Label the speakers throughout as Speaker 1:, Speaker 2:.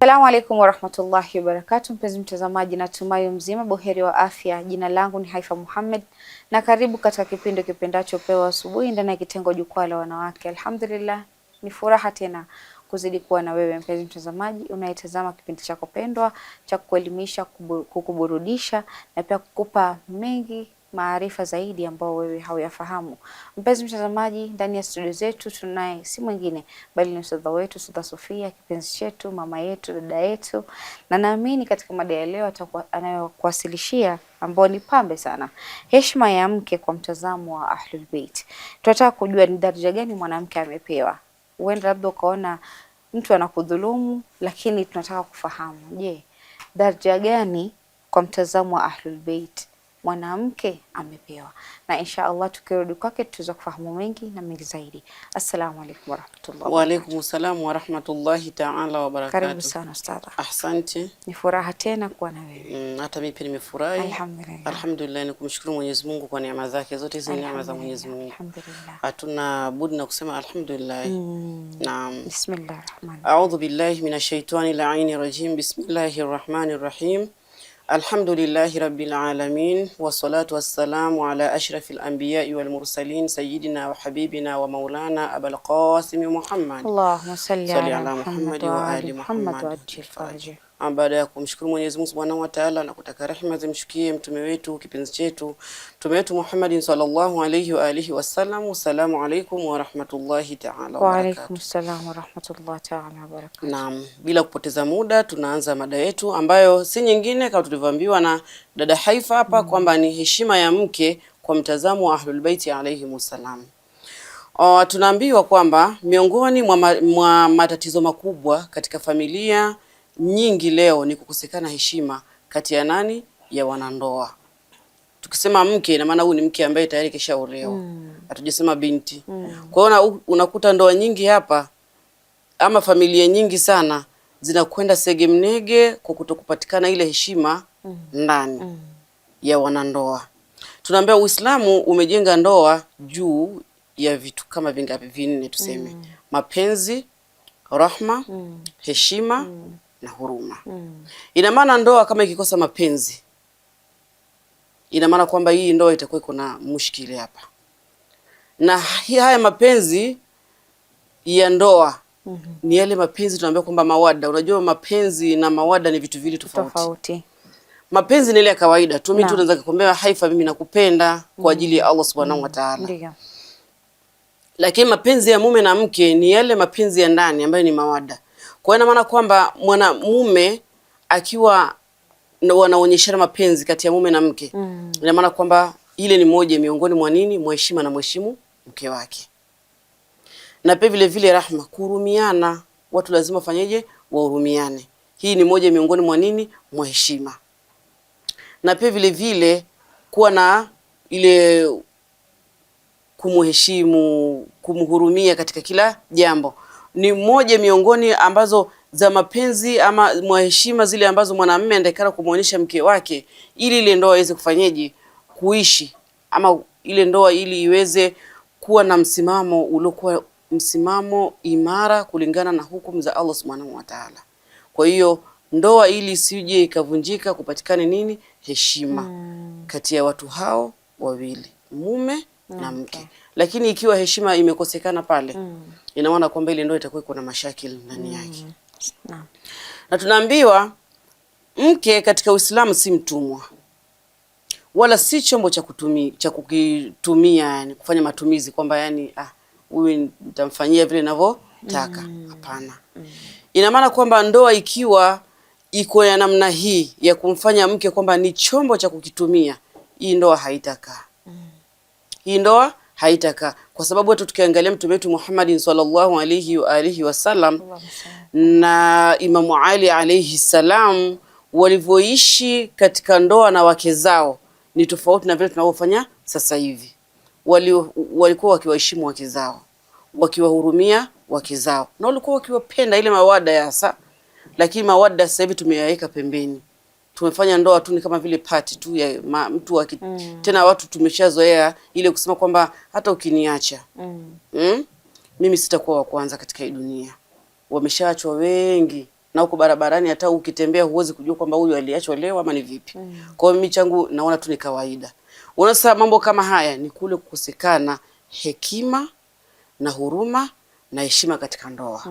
Speaker 1: Assalamu alaikum warahmatullahi wabarakatuh. Mpenzi mtazamaji, natumai mzima buheri wa afya. Jina langu ni Haifa Muhammad na karibu katika kipindi kipendacho Pewa Asubuhi ndani ya kitengo Jukwaa la Wanawake. Alhamdulillah, ni furaha tena kuzidi kuwa na wewe mpenzi mtazamaji unayetazama kipindi chako pendwa cha kuelimisha, kukuburudisha na pia kukupa mengi maarifa zaidi ambao wewe hauyafahamu. Mpenzi mtazamaji, ndani ya studio zetu tunaye si mwingine bali ni ustadha wetu, Ustadha Sofia, kipenzi chetu, mama yetu, dada yetu, na naamini katika mada ya leo anayokuwasilishia ambao ni pambe sana, heshima ya mke kwa mtazamo wa Ahlul Bait. Tunataka kujua ni daraja gani mwanamke amepewa. Uenda labda ukaona mtu anakudhulumu, lakini tunataka kufahamu, je, daraja gani kwa mtazamo wa Ahlul Bait mwanamke amepewa? Na insha Allah tukirudi kwake tutaweza kufahamu mengi na mengi zaidi. Assalamu alaykum warahmatullahi.
Speaker 2: Wa alaykum assalam warahmatullahi ta'ala wa barakatuh.
Speaker 1: Karibu sana ustadha.
Speaker 2: Ahsanti.
Speaker 1: Ni furaha tena kuwa na wewe.
Speaker 2: Hata mimi pia nimefurahi.
Speaker 1: Alhamdulillah.
Speaker 2: Alhamdulillah, nikumshukuru Mwenyezi Mungu kwa neema zake zote, hizo neema za Mwenyezi Mungu.
Speaker 1: Alhamdulillah.
Speaker 2: Hatuna budi na kusema alhamdulillah. Naam.
Speaker 1: Bismillahirrahmanirrahim.
Speaker 2: A'udhu billahi minash shaitani la'inir rajim. Bismillahir rahmanir rahim. Alhamdulillahi rabbil alamin wassalatu wassalamu ala ashrafil anbiya'i wal mursalin sayyidina wa habibina wa maulana Abul Qasim Muhammad.
Speaker 1: Allahumma salli ala
Speaker 2: Muhammad wa ali Muhammad wa ajil faraj. Baada ya kumshukuru Mwenyezi Mungu Subhanahu wa Ta'ala na kutaka rehema zimshukie mtume wetu kipenzi chetu mtume wetu Muhammad sallallahu alayhi wa alihi wasallam. Assalamu alaykum wa rahmatullahi ta'ala wa barakatuh.
Speaker 1: Wa alaykum assalam wa rahmatullahi ta'ala wa barakatuh.
Speaker 2: Naam, bila kupoteza muda tunaanza mada yetu ambayo si nyingine kama tulivyoambiwa na dada Haifa hapa kwamba ni heshima ya mke kwa mtazamo wa Ahlul Bait alayhimussalam. Tunaambiwa kwamba miongoni mwa matatizo makubwa katika familia nyingi leo ni kukosekana heshima kati ya nani? Ya wanandoa. Tukisema mke ina maana huyu ni mke ambaye tayari kishaolewa. Hatujasema binti. Kwa hiyo unakuta ndoa nyingi hapa ama familia nyingi sana zinakwenda segemnege kwa kutokupatikana ile heshima ndani ya wanandoa. Tunaambia Uislamu umejenga ndoa juu ya vitu kama vingapi? Vinne tuseme. Mapenzi, rahma, heshima na huruma. Ina maana ndoa kama ikikosa mapenzi, ina maana kwamba hii ndoa itakuwa iko na mushkili hapa. Na haya mapenzi ya ndoa ni yale mapenzi tunaambia kwamba mawada. Unajua mapenzi na mawada ni vitu vili tofauti. Mapenzi ni ile ya kawaida tu, mimi tunaweza kukwambia Haifa, mimi nakupenda kwa ajili ya Allah Subhanahu wa Ta'ala. Ndio. Lakini mapenzi ya mume na mke ni yale mapenzi ya ndani ambayo ni mawada. Kwa ina maana kwamba mwanamume akiwa wanaonyeshana mapenzi kati ya mume na mke, ina maana kwamba ile ni moja miongoni mwa nini? Mheshima na mheshimu mke wake. Na pia vile vile rahma, kuhurumiana. Watu lazima fanyeje? Wahurumiane. Hii ni moja miongoni mwa nini? Mheshima. Na pia vile vile kuwa na ile kumheshimu, kumhurumia katika kila jambo ni moja miongoni ambazo za mapenzi ama mheshima zile ambazo mwanamume anatakana kumuonyesha mke wake ili ile ndoa iweze kufanyaje? Kuishi, ama ile ndoa ili iweze kuwa na msimamo uliokuwa msimamo imara kulingana na hukumu za Allah Subhanahu wa Ta'ala. Kwa hiyo ndoa ili isije ikavunjika, kupatikane nini? Heshima kati ya watu hao wawili, mume na mke. Lakini ikiwa heshima imekosekana pale, ina maana kwamba ile ndoa itakuwa iko na mashakili ndani yake. Na tunaambiwa mke katika Uislamu si mtumwa wala si chombo cha kukitumia, yani kufanya matumizi kwamba yani huyu nitamfanyia vile ninavyotaka. Hapana. Ina maana kwamba ndoa ikiwa iko ya namna hii ya kumfanya mke kwamba ni chombo cha kukitumia, hii ndoa haitakaa. Hii ndoa haitakaa, kwa sababu hata tukiangalia mtume wetu Muhammad sallallahu alayhi wa alihi wasallam na Imamu Ali alayhi salam walivyoishi katika ndoa na wake zao ni tofauti na vile tunavyofanya sasa hivi. Walikuwa wakiwaheshimu wake zao, wakiwahurumia wake zao, na walikuwa wakiwapenda ile mawada ya sasa. Lakini mawada sasa hivi tumeyaweka pembeni. Tumefanya ndoa tu ni kama vile party tu ya mtu tena watu tumeshazoea ile kusema kwamba hata ukiniacha mimi sitakuwa wa kwanza katika hii dunia. Wameshaachwa wengi na huko barabarani hata ukitembea huwezi kujua kwamba huyu aliachwa leo ama ni vipi. Kwa hiyo mimi changu naona tu ni kawaida. Unasa mambo kama haya ni kule kukosekana hekima na huruma na heshima katika ndoa.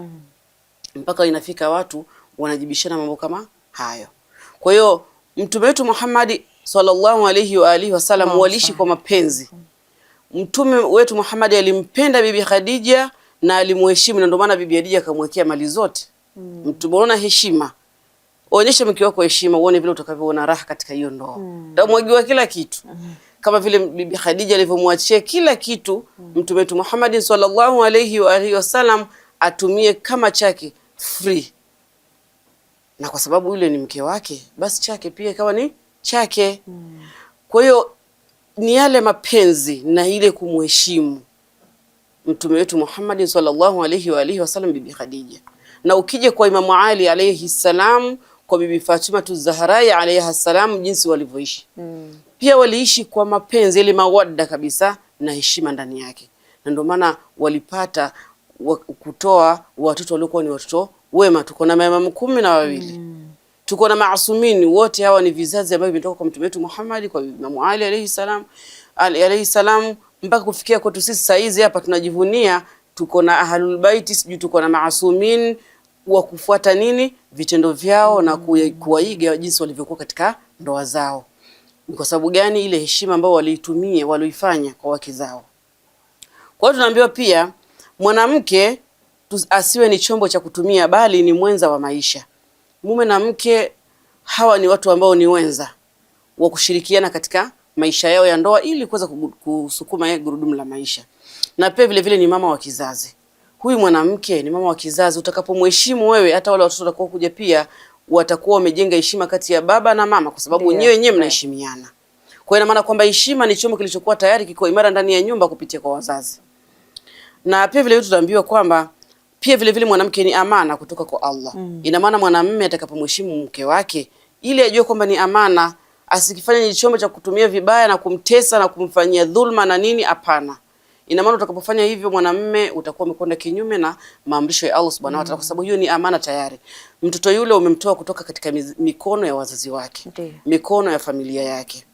Speaker 2: Mpaka inafika watu wanajibishana mambo kama hayo. Kwa hiyo Mtume wetu Muhammad sallallahu alayhi wa alihi wasallam waliishi kwa mapenzi. Mtume wetu Muhammad alimpenda Bibi Khadija na alimheshimu, na ndio maana Bibi Khadija akamwekea mali zote. Tumeona heshima. Onyesha mke wako heshima, uone vile utakavyoona raha katika hiyo ndoa. Utamwagiwa kila kitu. Kama vile Bibi Khadija alivyomwachia kila kitu Mtume wetu Muhammad sallallahu alayhi wa alihi wasallam atumie kama chake free. Na kwa sababu yule ni mke wake, basi chake pia ikawa ni chake. Kwa hiyo ni yale mapenzi na ile kumheshimu Mtume wetu Muhammad sallallahu alayhi wa alihi wasallam Bibi Khadija. Na ukije kwa Imamu Ali alayhi salam, kwa Bibi Fatima Zahra alayha salam, jinsi walivyoishi. Pia waliishi kwa mapenzi, ile mawadda kabisa na heshima ndani yake. Na ndio maana walipata kutoa watoto waliokuwa ni watoto wema. Tuko na maimamu 12. Tuko na maasumini, wote hawa ni vizazi ambavyo vimetoka kwa Mtume wetu Muhammad, kwa Imamu Ali alayhi salam mpaka kufikia kwetu sisi saa hizi hapa tunajivunia tuko na Ahlul Bait, sijui tuko na maasumin wa kufuata nini vitendo vyao na kuwaiga jinsi walivyokuwa katika ndoa zao. Kwa sababu gani? Ile heshima ambayo walioifanya kwa wake zao. Kwa hiyo tunaambiwa pia mwanamke asiwe ni chombo cha kutumia, bali ni mwenza wa maisha. Mume na mke hawa ni watu ambao ni wenza wa kushirikiana katika maisha yao ya ndoa ili kuweza kusukuma gurudumu la maisha. Na pia vile vile ni mama wa kizazi. Huyu mwanamke ni mama wa kizazi. Utakapomheshimu wewe, hata wale watoto watakao kuja pia watakuwa wamejenga heshima kati ya baba na mama, kwa sababu wenyewe mnaheshimiana. Kwa hiyo ina maana kwamba heshima ni chombo kilichokuwa tayari kiko imara ndani ya nyumba kupitia kwa wazazi. Na pia vile vile tutaambiwa kwamba pia vile vile mwanamke ni amana kutoka kwa Allah. Ina maana mwanamume atakapomheshimu mke wake ili ajue kwamba ni amana, asikifanye ni chombo cha kutumia vibaya na kumtesa na kumfanyia dhulma na nini, hapana. Ina maana utakapofanya hivyo mwanamume utakuwa umekwenda kinyume na maamrisho ya Allah Subhanahu wa Ta'ala, kwa sababu hiyo ni amana tayari. Mtoto yule umemtoa kutoka katika mikono ya wazazi wake, mikono ya familia yake.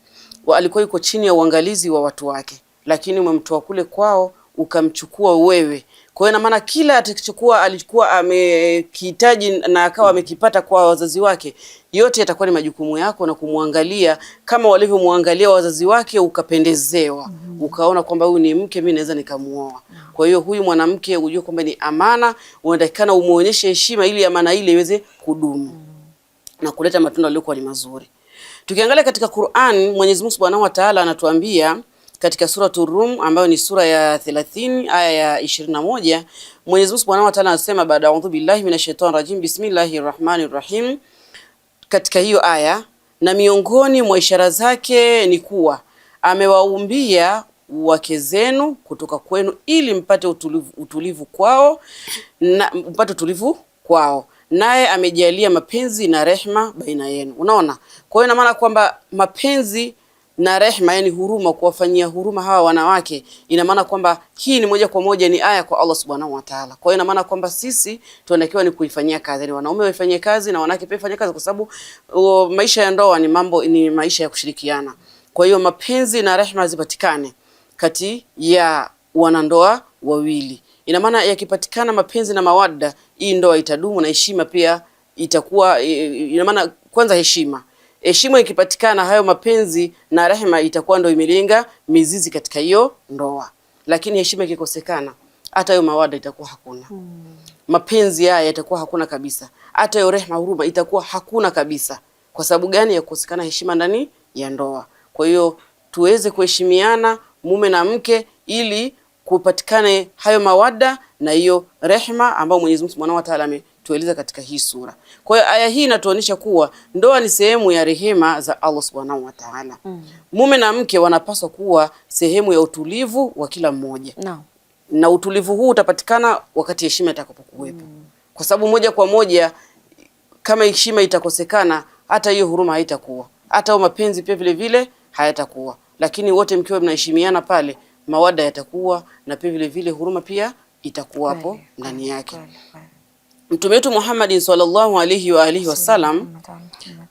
Speaker 2: Alikuwa yuko chini ya uangalizi wa watu wake, lakini umemtoa kule kwao ukamchukua wewe. Kwa hiyo ina maana kila atakachokuwa alikuwa amekihitaji na akawa amekipata kwa wazazi wake, yote yatakuwa ni majukumu yako na kumwangalia kama walivyomwangalia wazazi wake, ukapendezewa. Ukaona kwamba huyu ni mke, mimi naweza nikamuoa. Kwa hiyo huyu mwanamke ujue kwamba ni amana, unatakikana umuonyeshe heshima ili amana ile iweze kudumu na kuleta matunda yaliyokuwa ni mazuri. Tukiangalia katika Qur'an, Mwenyezi Mungu Subhanahu wa Ta'ala anatuambia katika suratul Rum ambayo ni sura ya 30 aya ya 21, Mwenyezi Mungu Subhanahu wa Ta'ala anasema baada a'udhu billahi minashaitani rajim bismillahir rahmanir rahim. Katika hiyo aya, na miongoni mwa ishara zake ni kuwa amewaumbia wake zenu kutoka kwenu ili mpate utulivu kwao na mpate utulivu kwao, naye amejalia mapenzi na rehma baina yenu. Unaona? Kwa hiyo ina maana kwamba mapenzi na rehma, yani huruma, kuwafanyia huruma hawa wanawake, ina maana kwamba hii ni moja kwa moja ni aya kwa Allah Subhanahu wa Ta'ala. Kwa hiyo ina maana kwamba sisi tunatakiwa ni kuifanyia kazi, ni wanaume waifanyie kazi na wanawake pia wafanyie kazi, kwa sababu maisha ya ndoa ni maisha ya kushirikiana. Kwa hiyo mapenzi na rehma zipatikane kati ya wanandoa wawili. Ina maana yakipatikana mapenzi na mawadda, hii ndoa itadumu na heshima pia itakuwa. Ina maana kwanza heshima ikipatikana, hayo mapenzi na rehema itakuwa ndio imelenga mizizi katika hiyo ndoa. Lakini heshima ikikosekana, hata hiyo mawada itakuwa hakuna. Mapenzi haya yatakuwa hakuna kabisa. Hata hiyo rehema, huruma itakuwa hakuna kabisa. Kwa sababu gani? Ya kukosekana heshima ndani ya ndoa. Kwa hiyo tuweze kuheshimiana mume na mke ili kupatikane hayo mawada na hiyo rehema ambayo Mwenyezi Mungu Subhanahu wa Ta'ala tueleza katika hii sura. Kwa hiyo aya hii inatuonyesha kuwa ndoa ni sehemu ya rehema za Allah Subhanahu wa Ta'ala. Mume na mke wanapaswa kuwa sehemu ya utulivu wa kila mmoja. Na utulivu huu utapatikana wakati heshima itakapokuwepo. Kwa sababu moja kwa moja kama heshima itakosekana, hata hiyo huruma haitakuwa. Hata mapenzi pia vile vile hayatakuwa. Lakini wote mkiwa mnaheshimiana pale, mawada yatakuwa na pia vile vile huruma pia itakuwa hapo ndani yake. Mtume wetu Muhammad sallallahu alayhi wa alihi wasallam,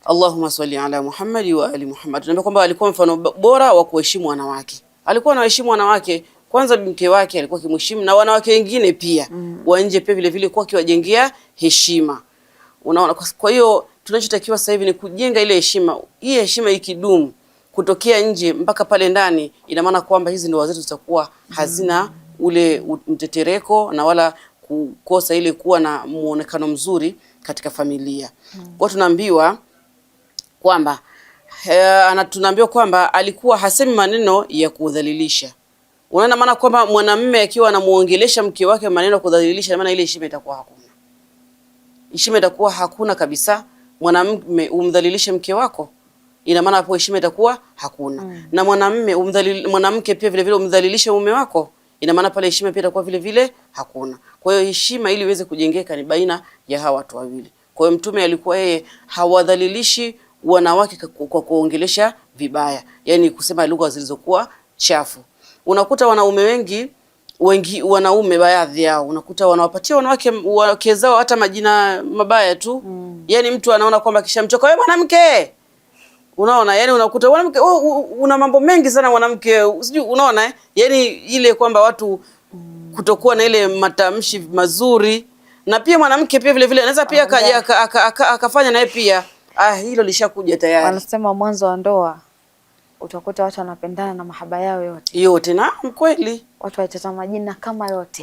Speaker 2: Allahumma salli ala Muhammad wa ali Muhammad, tunaambia kwamba alikuwa mfano bora wa kuheshimu wanawake. Alikuwa anaheshimu wanawake, kwanza mke wake alikuwa kimheshimu, na wanawake wengine pia wa nje pia vile vile kwa kiwajengea heshima. Unaona, kwa hiyo tunachotakiwa sasa hivi ni kujenga ile heshima. Hii heshima ikidumu kutokea nje mpaka pale ndani, ina maana kwamba hizi ndoa zetu zitakuwa hazina ule mtetereko na wala kukosa ile kuwa na muonekano mzuri katika familia. Kwa tunaambiwa kwamba tunaambiwa kwamba alikuwa hasemi maneno ya kudhalilisha. Unaona, maana kwamba mwanamume akiwa anamuongelesha mke wake maneno ya kudhalilisha, maana ile heshima itakuwa hakuna. Heshima itakuwa hakuna kabisa. Mwanamume umdhalilishe mke wako, ina maana hapo heshima itakuwa hakuna. Na mwanamke pia vile vile umdhalilishe mume wako, ina maana pale heshima pia itakuwa vile vile hakuna. Kwa hiyo heshima ili iweze kujengeka ni baina ya hawa watu wawili. Kwa hiyo Mtume alikuwa yeye hawadhalilishi wanawake kwa kuongelesha vibaya, yani kusema lugha zilizokuwa chafu. Unakuta wanaume wengi wanaume baadhi yao unakuta wanawapatia wake zao hata majina mabaya tu. Yani mtu anaona kwamba kishamchoka, wewe mwanamke, unaona, yani unakuta mwanamke una mambo mengi sana mwanamke, sijui, unaona yani ile kwamba watu kutokuwa na ile matamshi mazuri. Na pia mwanamke pia vile vile anaweza pia akafanya naye pia hilo lishakuja tayari.
Speaker 1: Wanasema mwanzo wa ndoa utakuta watu wanapendana na mahaba yao
Speaker 2: yote. Na kweli
Speaker 1: watu waitata majina kama yote.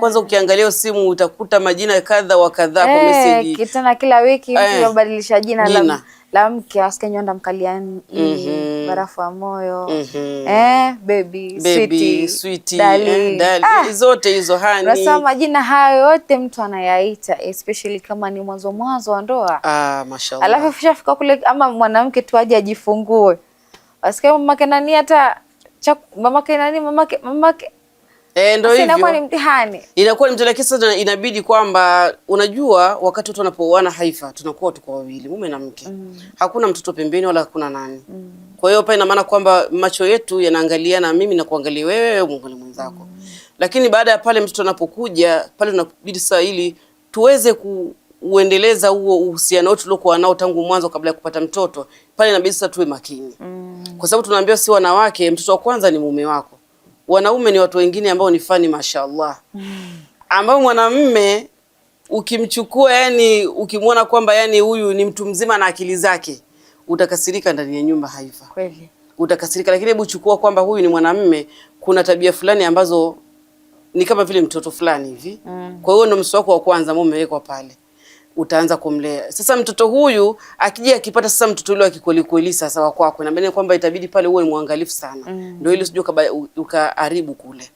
Speaker 2: Kwanza ukiangalia simu utakuta majina kadha wa kadha kwa message.
Speaker 1: Kitana kila wiki mtu anabadilisha jina la mke, asikie Nyonda Mkaliani, Barafu wa Moyo, baby, sweetie, dali.
Speaker 2: Zote hizo hani.
Speaker 1: Unasema majina hayo yote mtu anayaita, especially kama ni mwanzo wa ndoa.
Speaker 2: Mashallah.
Speaker 1: Alafu fika kule ama mwanamke tu aje ajifungue, asikie mamake nani, hata mamake nani, mamake
Speaker 2: ndio hivyo.
Speaker 1: Inakuwa ni mtihani.
Speaker 2: Inakuwa ni mtihani. Sasa inabidi kwamba unajua wakati watu wanapooana Haifa, tunakuwa tuko wawili, mume na mke. Hakuna mtoto pembeni wala hakuna nani. Kwa hiyo hapa ina maana kwamba macho yetu yanaangaliana, mimi na kuangalia wewe, Mungu ni mwenzako. Lakini baada ya pale mtoto anapokuja, pale tunabidi sasa ili tuweze kuendeleza huo uhusiano wetu uliokuwa nao tangu mwanzo kabla ya kupata mtoto, pale inabidi sasa tuwe makini. Kwa sababu tunaambiwa si wanawake, mtoto wa kwanza ni mume wako. Wanaume ni watu wengine ambao ni fani mashaallah. Ambao mwanamume ukimchukua, yani ukimwona kwamba yani huyu ni mtu mzima na akili zake, utakasirika ndani ya nyumba Haifa.
Speaker 1: Kweli.
Speaker 2: Utakasirika, lakini hebu chukua kwamba huyu ni mwanamume, kuna tabia fulani ambazo ni kama vile mtoto fulani hivi. Kwa hiyo ndo mtoto wako wa kwanza mume weko pale. Utaanza kumlea. Sasa mtoto huyu akija akipata sasa mtoto yule akikweli kweli sasa wa kwako, na maana kwamba itabidi pale uwe mwangalifu sana. Ndio ile usije ukaharibu kule.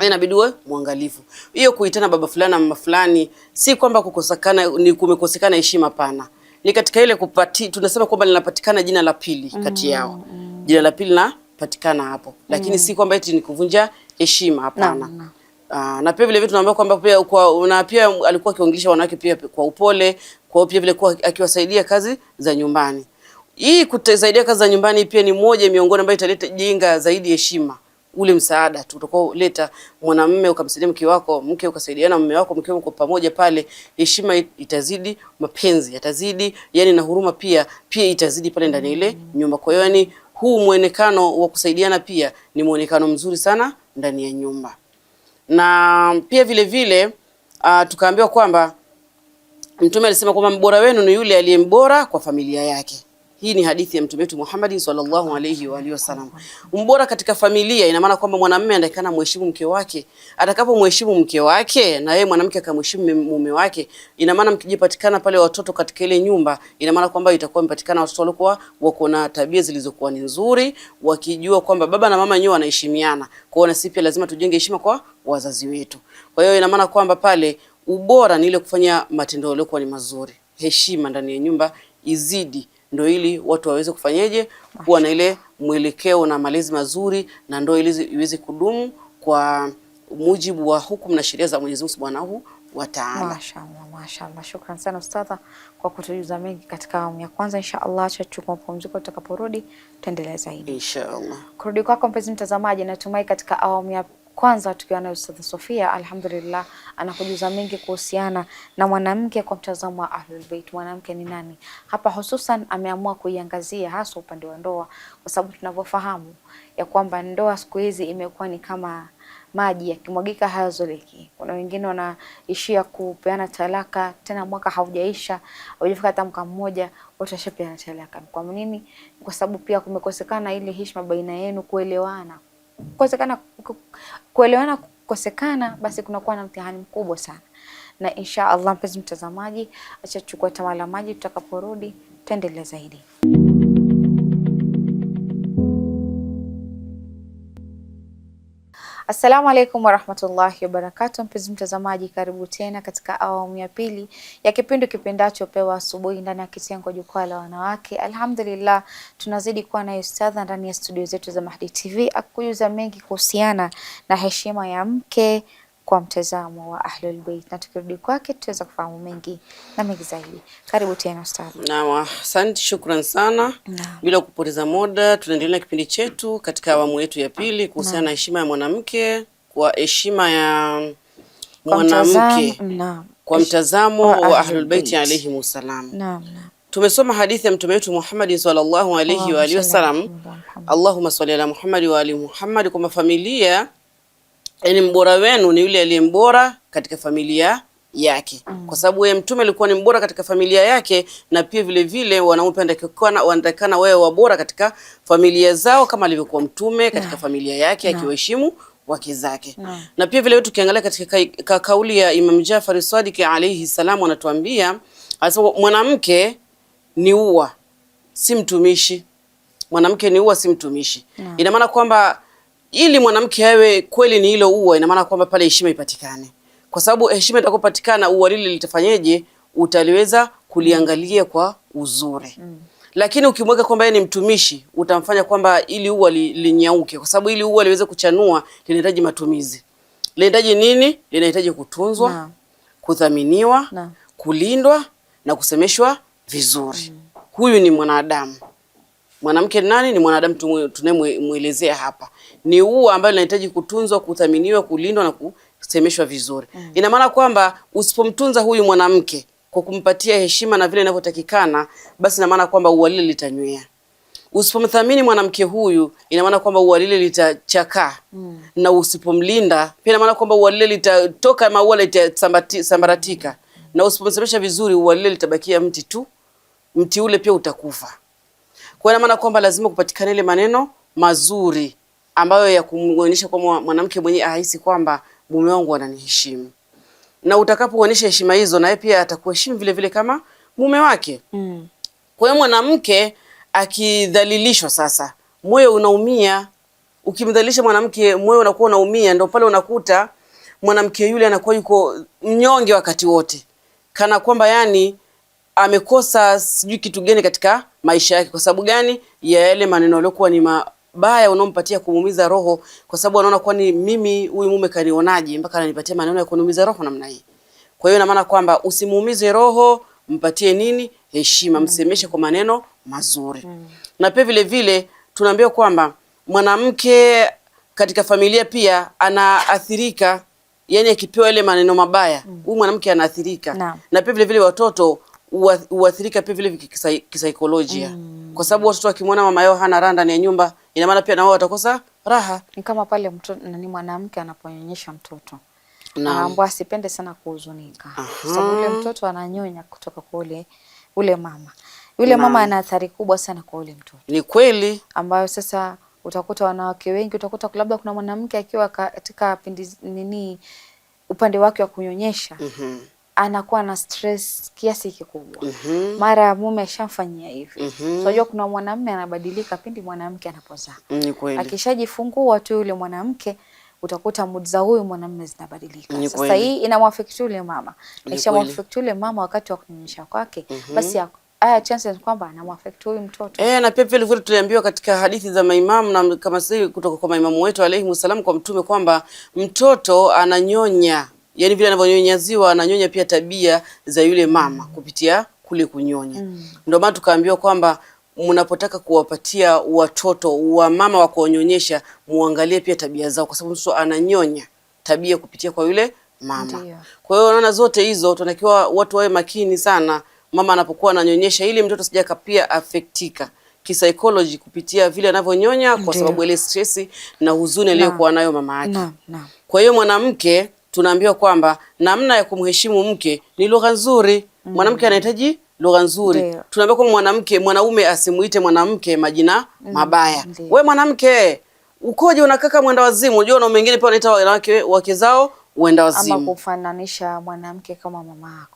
Speaker 2: Inabidi uwe mwangalifu. Hiyo kuitana baba fulani na mama fulani si kwamba kukosekana ni kumekosekana heshima, pana. Ni katika ile tunasema kwamba linapatikana jina la pili kati yao. Jina la pili linapatikana hapo. Lakini si kwamba eti ni kuvunja heshima, hapana. Na pia vile vitu tunaambiwa kwamba pia alikuwa akiongelesha wanawake pia kwa upole, kwa pia vile kwa akiwasaidia kazi za nyumbani. Hii kusaidia kazi za nyumbani pia ni moja miongoni ambayo italeta jenga zaidi heshima. Ule msaada utakaoleta mwanamume ukamsaidia mke wako, mke ukasaidiana na mume wako, mke wako pamoja pale, heshima itazidi, mapenzi yatazidi, yani na huruma pia itazidi pale ndani ile nyumba. Kwa hiyo yani huu muonekano wa kusaidiana pia ni muonekano mzuri sana ndani ya nyumba. Na pia vile vile tukaambiwa kwamba Mtume alisema kwamba mbora wenu ni yule aliyembora kwa familia yake. Hii ni hadithi ya Mtume wetu Muhammad sallallahu alayhi wa alihi wasallam. Mbora katika familia ina maana kwamba mwanamume anatakana mheshimu mke wake. Atakapomheshimu mke wake na yeye mwanamke akamheshimu mume wake, ina maana mkijipatikana pale watoto katika ile nyumba, ina maana kwamba itakuwa imepatikana watoto walikuwa wako na tabia zilizokuwa ni nzuri, wakijua kwamba baba na mama wenyewe wanaheshimiana. Kwa hiyo na sisi pia lazima tujenge heshima kwa wazazi wetu. Kwa hiyo ina maana kwamba pale ubora ni ile kufanya matendo yaliokuwa ni mazuri. Heshima ndani ya nyumba izidi, ndio ili watu waweze kufanyaje kuwa na ile mwelekeo na malezi mazuri, na ndio ili iweze kudumu kwa mujibu wa hukumu na sheria za Mwenyezi Mungu Subhanahu wa Ta'ala.
Speaker 1: Mashaallah. Shukran sana ustadha kwa kutujuza mengi katika awamu ya kwanza. Inshallah tutachukua mapumziko, tutakaporudi tuendelee zaidi.
Speaker 2: Inshallah.
Speaker 1: Kurudi kwako mpenzi mtazamaji, natumai katika awamu ya Kwanza tukiwa na Ustadh Sofia, alhamdulillah, anakujuza mengi kuhusiana na mwanamke kwa mtazamo wa Ahlul Bait. Mwanamke ni nani? Hapa hususan ameamua kuiangazia hasa upande wa ndoa, kwa sababu tunavyofahamu ya kwamba ndoa siku hizi imekuwa ni kama maji yakimwagika hayazoleki. Kuna wengine wanaishia kupeana talaka, tena mwaka haujaisha, haujafika hata mwaka mmoja wote washapeana talaka. Kwa nini? Kwa sababu pia kumekosekana ile heshima baina yenu, kuelewana. Kuelewana kukosekana, basi kunakuwa na mtihani mkubwa sana. Na insha Allah, mpenzi mtazamaji, acha chukua tama la maji, tutakaporudi tuendelee zaidi. Assalamu alaikum warahmatullahi wabarakatuh. Mpenzi mtazamaji, karibu tena katika awamu ya pili ya kipindi kipendacho Pewa Asubuhi ndani ya kitengo Jukwaa la Wanawake. Alhamdulillah, tunazidi kuwa na ustadha ndani ya studio zetu za Mahdi TV akujuza mengi kuhusiana na heshima ya mke kwa mtazamo wa Ahlul Bait, na tukirudi kwake tutaweza kufahamu mengi na mengi zaidi. Karibu tena ustadha.
Speaker 2: Naam, asante, shukran sana. Bila kupoteza muda, tunaendelea na kipindi chetu katika awamu yetu ya pili kuhusiana na heshima ya mwanamke, kwa heshima ya mwanamke kwa mtazamo wa Ahlul Bait alayhi wasallam. Naam. Tumesoma hadithi ya mtume wetu Muhammad sallallahu alayhi wa alihi wasallam, Allahumma salli ala Muhammad wa ali Muhammad, kwa familia, yani mbora wenu ni yule aliyembora katika familia yake. Kwa sababu yeye mtume alikuwa ni mbora katika familia yake, na pia vile vile wanaume wanatakana wewe wabora katika familia zao kama alivyokuwa mtume katika familia yake, akiwaheshimu wake zake. Na pia vile tukiangalia katika kauli ya Imam Jafar Sadiq alayhi salam, anatuambia asema mwanamke ni ua si mtumishi. Mwanamke ni ua si mtumishi. Ina maana kwamba ili mwanamke awe kweli ni hilo ua, ina maana kwamba pale heshima ipatikane. Kwa sababu heshima itakapopatikana, ua lile litafanyeje? Utaliweza kuliangalia kwa uzuri. Lakini ukimweka kwamba yeye ni mtumishi, utamfanya kwamba ili ua linyauke, kwa sababu ili ua liweze kuchanua linahitaji matumizi. Linahitaji nini? Linahitaji kutunzwa, kudhaminiwa, kulindwa na kusemeshwa vizuri. Huyu ni mwanadamu. Mwanamke nani? Ni mwanadamu tunayemuelezea hapa. Ni ua ambalo linahitaji kutunzwa, kudhaminiwa, kulindwa na kusemeshwa vizuri. Ina maana kwamba usipomtunza huyu mwanamke kwa kumpatia heshima na vile inavyotakikana, basi ina maana kwamba ua lile litanywea. Usipomthamini mwanamke huyu, ina maana kwamba ua lile litachakaa. Na usipomlinda, pia ina maana kwamba ua lile litatoka, maua litasambaratika. Na usipomsemesha vizuri, ua lile litabakia mti tu. Mti ule pia utakufa. Kwa ina maana kwamba lazima kupatikana ile maneno mazuri ambayo ya kumuonyesha kwa mwanamke mwenyewe ahisi kwamba mume wangu ananiheshimu. Na utakapoonyesha heshima hizo, na yeye pia atakuheshimu vile vile kama mume wake. Kwa hiyo mwanamke akidhalilishwa, sasa moyo unaumia. Ukimdhalilisha mwanamke, moyo unakuwa unaumia. Ndio pale unakuta mwanamke yule anakuwa yuko mnyonge wakati wote, kana kwamba yani amekosa sijui kitu gani katika maisha yake. Kwa sababu gani? Ya yale maneno yaliokuwa ni mabaya unaompatia kumuumiza roho, kwa sababu anaona kwa ni mimi huyu mume kanionaje mpaka ananipatia maneno ya kuniumiza roho namna hii. Kwa hiyo ina maana kwamba usimuumize roho, mpatie nini? Heshima, msemeshe kwa maneno mazuri. Na pia vile vile tunaambiwa kwamba mwanamke katika familia pia anaathirika, yani akipewa ile maneno mabaya, huyu mwanamke anaathirika. Na pia vile vile watoto uathirika pia vile kisaikolojia. Kwa sababu watoto wakimwona mama yao hana raha ndani ya nyumba, ina maana pia na wao watakosa raha. Ni kama pale mwanamke anaponyonyesha mtoto, anaambiwa asipende sana kuhuzunika, sababu yule mtoto ananyonya kutoka kwa ule mama. Yule mama ana athari kubwa sana kwa ule mtoto. Ni kweli, ambayo sasa utakuta wanawake wengi, utakuta labda kuna mwanamke akiwa katika upande wake wa kunyonyesha, anakuwa na stress kiasi kikubwa. Mara mume ashamfanyia hivi. Unajua kuna mwanamume anabadilika pindi mwanamke anapozaa. Akishajifungua tu yule mwanamke, utakuta mood za huyu mwanamume zinabadilika. Sasa hii inamwaffect yule mama. Ikishamwaffect yule mama wakati wa kunyonyesha kwake, basi haya chances kwamba anamwaffect huyu mtoto. Na pia vile tuliambiwa katika hadithi za maimamu, na kama sisi kutoka kwa maimamu wetu alayhi wasallam, kwa mtume kwamba mtoto ananyonya, yani vile anavyonyonyaziwa ananyonya pia tabia za yule mama kupitia kule kunyonya. Ndio maana tukaambiwa kwamba mnapotaka kuwapatia watoto wa mama wa kuonyonyesha, muangalie pia tabia zao, kwa sababu mtoto ananyonya tabia kupitia kwa yule mama. Ndiyo. Kwa hiyo unaona zote hizo tunatakiwa watu wawe makini sana mama anapokuwa ananyonyesha, ili mtoto sijaka pia affectika kisaikolojia kupitia vile anavyonyonya, kwa sababu ile stress na huzuni aliyokuwa nayo mama yake. Kwa hiyo mwanamke tunaambiwa kwamba namna ya kumheshimu mke ni lugha nzuri. Mwanamke anahitaji lugha nzuri. Tunaambiwa kwa mwanaume asimuite mwanamke majina mabaya. We mwanamke, ukoje, unakaka mwenda wazimu? Unajua na wengine pia wanaita wanawake wake zao wenda wazimu.
Speaker 1: Ama kufananisha mwanamke kama mama yako.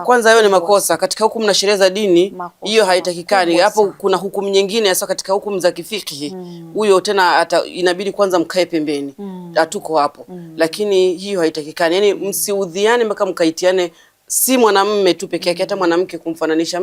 Speaker 2: Kwanza hiyo ni makosa katika hukumu na sheria za dini. Hiyo haitakikani. Hapo kuna hukumu nyingine hasa katika hukumu za kifikihi. Huyo tena inabidi kwanza mkae pembeni. Hatuko hapo. Lakini hiyo haitakikani. Yaani msiudhiane mpaka mkaitiane, si mwanamume tu peke yake, hata mwanamke kumfananisha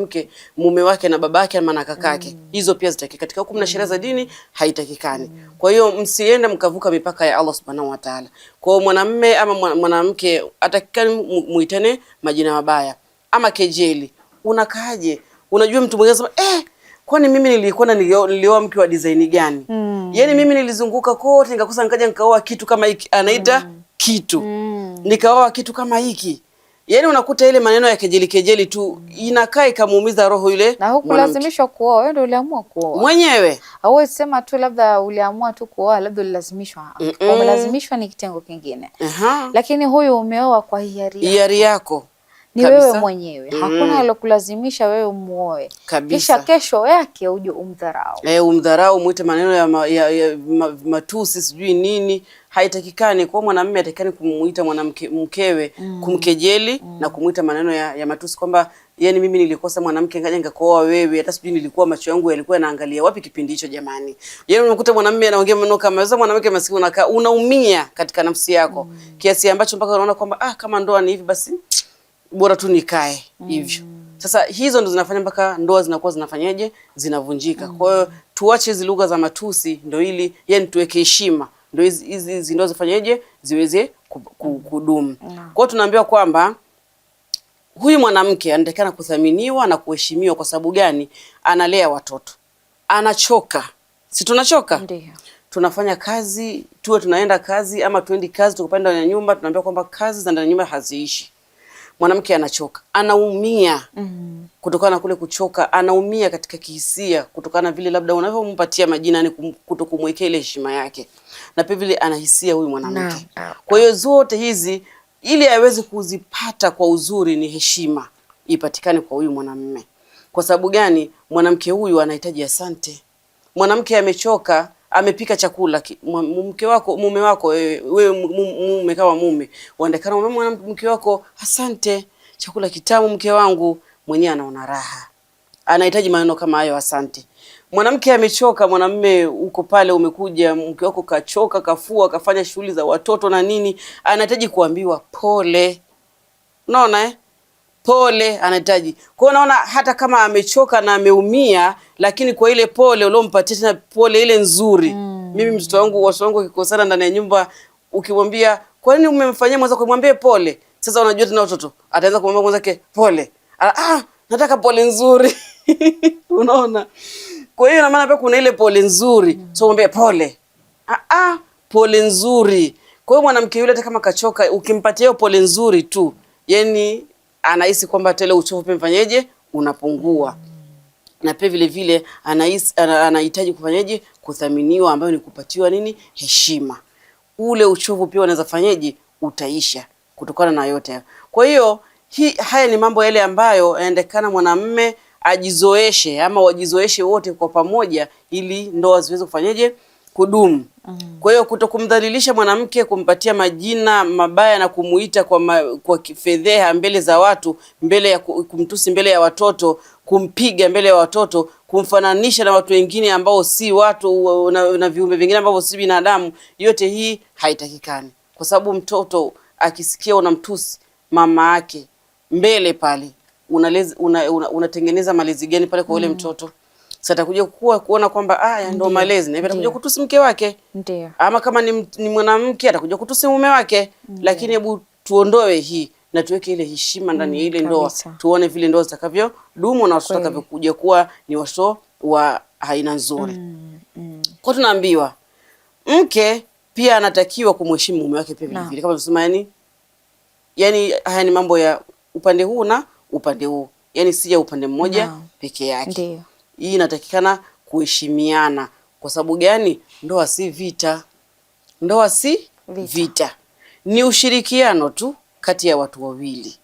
Speaker 2: mume wake na babake ama na kakake. Hizo pia zitakika katika hukumu na sheria za dini, haitakikani. Kwa hiyo msiende mkavuka mipaka ya Allah Subhanahu wa Ta'ala. Kwa hiyo mwanamume ama mwanamke atakikani muitane majina mabaya ama kejeli. Unakaaje? Unajua mtu mwingine anasema kwani mimi nilioa mke wa design gani? Yaani mimi nilizunguka kote nikakosa, nikaja nikaoa kitu kama hiki, anaita kitu. Nikaoa kitu kama hiki. Yaani unakuta ile maneno ya kejeli tu inakaa ikamuumiza roho yule.
Speaker 1: Na hukulazimishwa kuoa, wewe ndio uliamua kuoa
Speaker 2: mwenyewe.
Speaker 1: Au sema tu labda uliamua tu kuoa, labda ulilazimishwa. Umelazimishwa ni kitengo kingine. Lakini huyu umeoa kwa hiari yako. Ni kabisa. Wewe mwenyewe. Hakuna alokulazimisha wewe umuoe. Kisha kesho yake uje umdharau.
Speaker 2: Umdharau, muite maneno ya matusi sijui nini. Haitakikani. Kwa mwanamume atakikani kumuita mwanamke mkewe kumkejeli na kumuita maneno ya matusi, kwamba yani mimi nilikosa mwanamke ngaja ngakooa wewe, hata sijui nilikuwa macho yangu yalikuwa yanaangalia wapi kipindi hicho jamani. Yani unakuta mwanamume anaongea maneno kama hizo, mwanamke maskini unaumia katika nafsi yako kiasi ambacho mpaka unaona kwamba kama ndoa ni hivi basi bora tu nikae hivyo. Sasa hizo ndo zinafanya mpaka ndoa zinakuwa zinafanyaje, zinavunjika. Kwa hiyo tuache hizo lugha za matusi, ndo ili yani tuweke heshima, ndo hizi ndo zifanyaje ziweze kudumu. Kwa hiyo tunaambiwa kwamba huyu mwanamke anatakana kuthaminiwa na kuheshimiwa. Kwa sababu gani? Analea watoto, anachoka. Si tunachoka?
Speaker 1: Ndiyo. Tunafanya
Speaker 2: kazi, tuwe tunaenda kazi ama tuendi kazi, tukupanda ndani ya nyumba, tunaambiwa kwamba kazi za ndani ya nyumba haziishi. Mwanamke anachoka, anaumia kutokana na kule kuchoka, anaumia katika kihisia kutokana vile labda unavyompatia majina, ni kutokumwekea ile heshima yake, na pia vile anahisia huyu mwanamke. Kwa hiyo zote hizi ili aweze kuzipata kwa uzuri, ni heshima ipatikane kwa huyu mwanamume. Kwa sababu gani? Mwanamke huyu anahitaji asante. Mwanamke amechoka, amepika chakula, mume wako wewe mume kama mume, waandekana mke wako asante, chakula kitamu mke wangu, mwenyewe anaona raha. Anahitaji maneno kama hayo, asante. Mwanamke amechoka, mwanamume uko pale, umekuja mke wako kachoka, kafua, kafanya shughuli za watoto na nini, anahitaji kuambiwa pole. Unaona pole anahitaji. Kwa hiyo naona hata kama amechoka na ameumia, lakini kwa ile pole uliompatia, tena pole ile nzuri. Mimi mtoto wangu kikosana ndani ya nyumba, ukimwambia kwa nini umemfanyia mwenzako, kumwambie pole. Sasa unajua tena watoto ataanza kumwambia mwenzake pole. Nataka pole nzuri. Unaona? Kwa hiyo na maana pia kuna ile pole nzuri. So mwambie pole. Pole nzuri. Kwa hiyo mwanamke yule hata kama kachoka, ukimpatia hiyo pole nzuri tu, yani anahisi kwamba tele uchovu pia mfanyeje unapungua. Na pia vile vile anahitaji kufanyaje, kuthaminiwa, ambayo ni kupatiwa nini, heshima. Ule uchovu pia unaweza fanyaje, utaisha kutokana na yote. Kwa hiyo haya ni mambo yale ambayo yaendekana mwanamume ajizoeshe, ama wajizoeshe wote kwa pamoja, ili ndoa ziweze kufanyaje, kudumu. Kwa hiyo kutokumdhalilisha mwanamke, kumpatia majina mabaya na kumuita kwa fedheha mbele za watu, mbele ya kumtusi mbele ya watoto, kumpiga mbele ya watoto, kumfananisha na watu wengine ambao si watu na viumbe vingine ambao si binadamu, yote hii haitakikani. Kwa sababu mtoto akisikia unamtusi mama yake mbele pale, unatengeneza malezi gani pale kwa ule mtoto? Sasa atakuja kuona kwamba ndio malezi, na atakuja kutusi mke wake.
Speaker 1: Ndiyo.
Speaker 2: Ama kama ni mwanamke atakuja kutusi mume wake. Lakini hebu tuondoe hii. na tuweke ile heshima ndani ya ile ndoa, tuone vile ndoa zitakavyodumu na watoto watakavyokuja kuwa ni watoto wa aina nzuri. Kwa tunaambiwa mke pia anatakiwa kumheshimu mume wake pia vile vile, kama tunasema yani haya ni mambo ya upande huu na upande huu, yani si ya upande mmoja peke yake.
Speaker 1: Ndiyo.
Speaker 2: Hii inatakikana kuheshimiana. Kwa sababu gani? Ndoa si vita. Ndoa si vita. Ni ushirikiano tu kati ya watu wawili.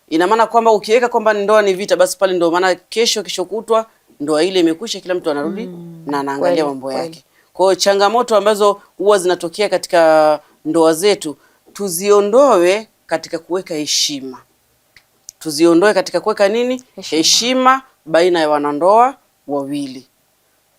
Speaker 2: Ina maana kwamba ukiweka kwamba ndoa ni vita, basi pale ndio maana kesho kutwa ndoa ile imekwisha, kila mtu anarudi na anaangalia mambo yake. Kwa hiyo changamoto ambazo huwa zinatokea katika ndoa zetu tuziondoe katika kuweka heshima. Tuziondoe katika kuweka nini? Heshima baina ya wanandoa wawili.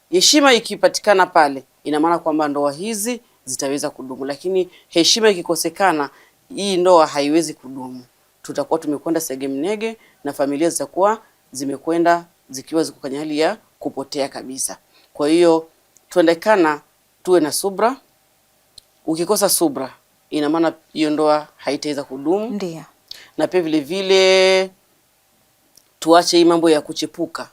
Speaker 2: Heshima ikipatikana pale, ina maana kwamba ndoa hizi zitaweza kudumu, lakini heshima ikikosekana, hii ndoa haiwezi kudumu. Tutakuwa tumekwenda segemnege na familia zitakuwa zimekwenda zikiwa ziko kwenye hali ya kupotea kabisa. Kwa hiyo tuendekana tuwe na subra. Ukikosa subra, ina maana hiyo ndoa haitaweza kudumu.
Speaker 1: Ndiyo.
Speaker 2: Na pia vile vile tuache hii mambo ya kuchepuka.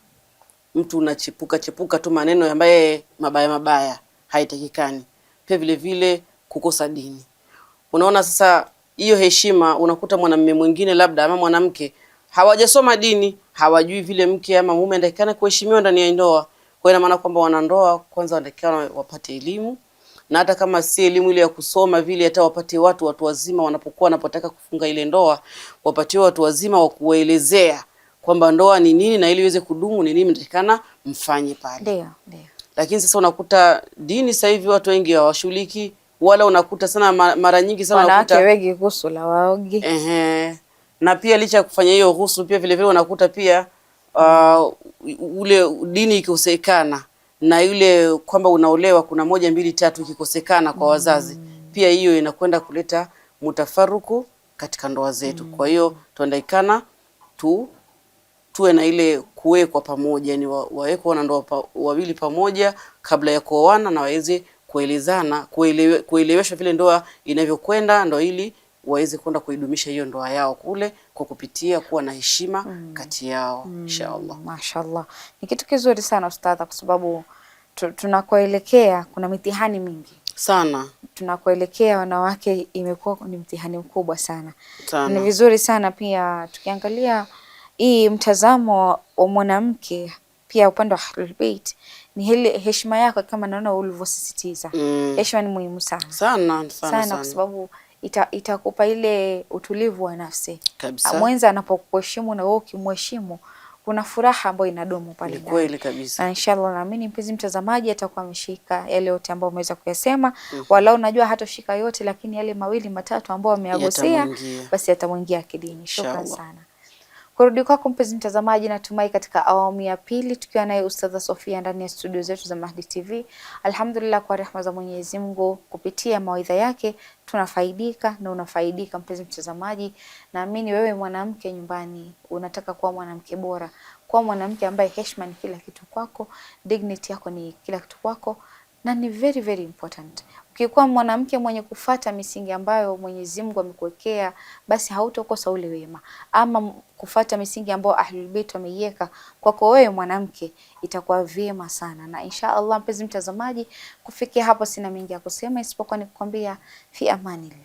Speaker 2: Mtu unachepuka tu maneno ambaye mabaya haitakikani. Pia vile vile kukosa dini. Unaona sasa hiyo heshima, unakuta mwanamume mwingine labda ama mwanamke hawajasoma dini, hawajui vile mke ama mume anatakikana kuheshimiwa ndani ya ndoa. Kwa ina maana kwamba wanandoa kwanza wanatakikana wapate elimu, na hata kama si elimu ile ya kusoma vile, hata wapate watu wazima wanapotaka kufunga ile ndoa, wapatie watu wazima wa kuelezea kwamba ndoa ni nini na ili iweze kudumu ni nini mtakana mfanye pale.
Speaker 1: Ndio.
Speaker 2: Lakini sasa unakuta dini sasa hivi watu wengi hawashughuliki, wala unakuta sana mara nyingi sana
Speaker 1: unakuta wanawake wengi ghusl waoge.
Speaker 2: Na pia licha ya kufanya hiyo ghusl pia vile vile unakuta pia ule dini ikikosekana na yule kwamba unaolewa kuna 1 2 3 ikikosekana kwa wazazi, pia hiyo inakwenda kuleta mutafaruku katika ndoa zetu. Kwa hiyo tuandaikana tuwe na ile kuwekwa pamoja, ni wawekwa na ndoa wawili pamoja kabla ya kuoana, na waweze kuelezana, kueleweshwa vile ndoa inavyokwenda, ndio ili waweze kwenda kuidumisha hiyo ndoa yao kule kwa kupitia kuwa na heshima kati yao. Inshallah.
Speaker 1: Mashaallah. Ni kitu kizuri sana ustadha, kwa sababu tunakoelekea kuna mitihani mingi
Speaker 2: sana.
Speaker 1: Tunakoelekea wanawake imekuwa ni mtihani mkubwa sana. Ni vizuri sana pia tukiangalia hii mtazamo wa mwanamke pia upande wa Ahlul Bait, ni ile heshima yako kama naona ulivyosisitiza. Heshima ni muhimu sana. Sana kwa sababu itakupa ile utulivu wa nafsi. Mwenza anapokuheshimu na wewe ukimheshimu, kuna furaha ambayo inadumu pale ndani.
Speaker 2: Kweli kabisa.
Speaker 1: Na inshallah naamini mpenzi mtazamaji atakuwa ameshika yale yote ambayo umeweza kuyasema. Walau unajua hatoshika yote, lakini yale 2 matatu ambayo ameyagusia basi yatamwingia akilini. Shukrani sana. Kurudi kwako mpenzi mtazamaji, natumai katika awamu ya pili tukiwa naye Ustadha Sofia ndani ya studio zetu za Mahdi TV. Alhamdulillah, kwa rehema za Mwenyezi Mungu kupitia mawaidha yake tunafaidika na unafaidika mpenzi mtazamaji. Naamini wewe mwanamke nyumbani unataka kuwa mwanamke bora, kuwa mwanamke ambaye heshima ni kila kitu kwako, dignity yako ni kila kitu kwako, na ni very very important. Ukikuwa mwanamke mwenye kufata misingi ambayo Mwenyezi Mungu amekuwekea, basi hautokosa ule wema. Ama kufata misingi ambayo Ahlul Bait wameiweka kwako wewe mwanamke, itakuwa vyema sana. Na insha Allah mpenzi mtazamaji, kufikia hapo sina mengi ya kusema isipokuwa nikukwambia fi amanillah.